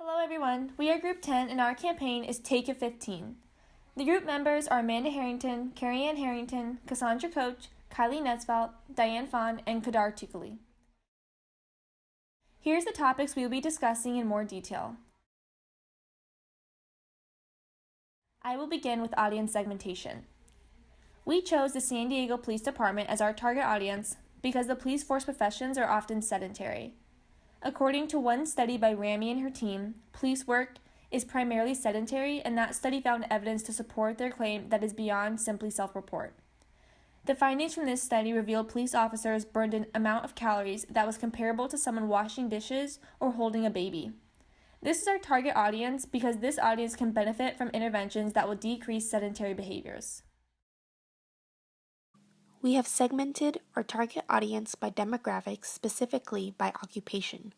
Hello everyone, we are Group 10 and our campaign is Take It 15. The group members are Amanda Harrington, Kerianne Harrington, Cassandra Koch, Neitizelt, Diann Phan, and Khadar Tukale. Here's the topics we will be discussing in more detail. I will begin with audience segmentation. We chose the San Diego Police Department as our target audience because the police force professions are often sedentary. According to one study by Rami and her team, police work is primarily sedentary, and that study found evidence to support their claim that is beyond simply self-report. The findings from this study revealed police officers burned an amount of calories that was comparable to someone washing dishes or holding a baby. This is our target audience because this audience can benefit from interventions that will decrease sedentary behaviors. We have segmented our target audience by demographics, specifically by occupation.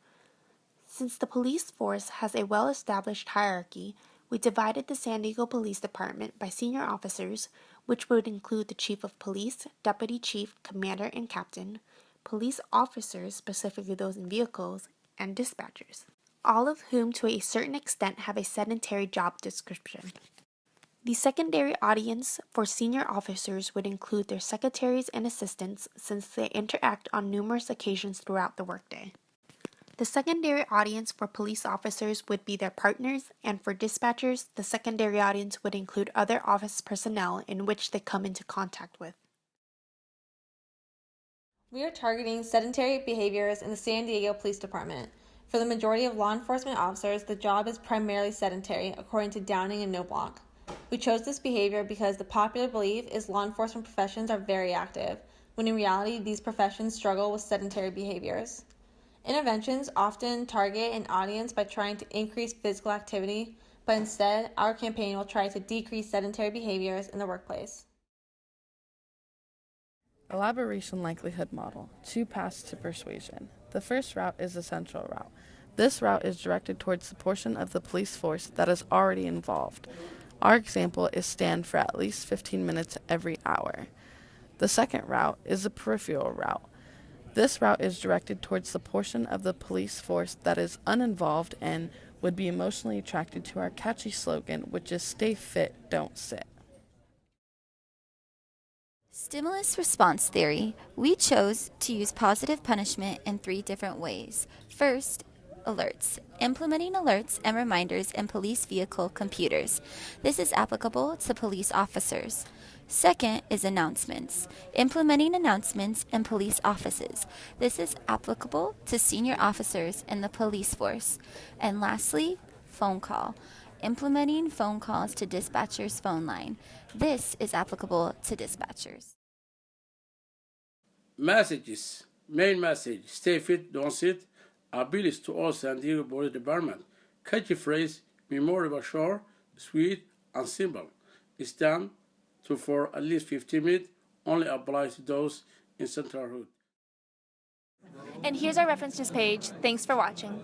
Since the police force has a well-established hierarchy, we divided the San Diego Police Department by senior officers, which would include the Chief of Police, Deputy Chief, Commander, and Captain, police officers, specifically those in vehicles, and dispatchers, all of whom to a certain extent have a sedentary job description. The secondary audience for senior officers would include their secretaries and assistants, since they interact on numerous occasions throughout the workday. The secondary audience for police officers would be their partners, and for dispatchers, the secondary audience would include other office personnel in which they come into contact with. We are targeting sedentary behaviors in the San Diego Police Department. For the majority of law enforcement officers, the job is primarily sedentary, according to Downing and Knobloch. We chose this behavior because the popular belief is law enforcement professions are very active, when in reality these professions struggle with sedentary behaviors. Interventions often target an audience by trying to increase physical activity, but instead our campaign will try to decrease sedentary behaviors in the workplace. Elaboration likelihood model, 2 paths to persuasion. The first route is the central route. This route is directed towards the portion of the police force that is already involved. Our example is stand for at least 15 minutes every hour. The second route is the peripheral route. This route is directed towards the portion of the police force that is uninvolved and would be emotionally attracted to our catchy slogan, which is stay fit, don't sit. Stimulus response theory. We chose to use positive punishment in 3 different ways. First, alerts. Implementing alerts and reminders in police vehicle computers. This is applicable to police officers. Second is announcements. Implementing announcements in police offices. This is applicable to senior officers in the police force. And lastly, phone call. Implementing phone calls to dispatcher's phone line. This is applicable to dispatchers. Messages. Main message, stay fit, don't sit, appeals to all San Diego Police Department. Catchy phrase, memorable, short, sweet, and simple. It's done for at least 15 minutes, only applies to those in Central Hood. And here's our references page. Thanks for watching.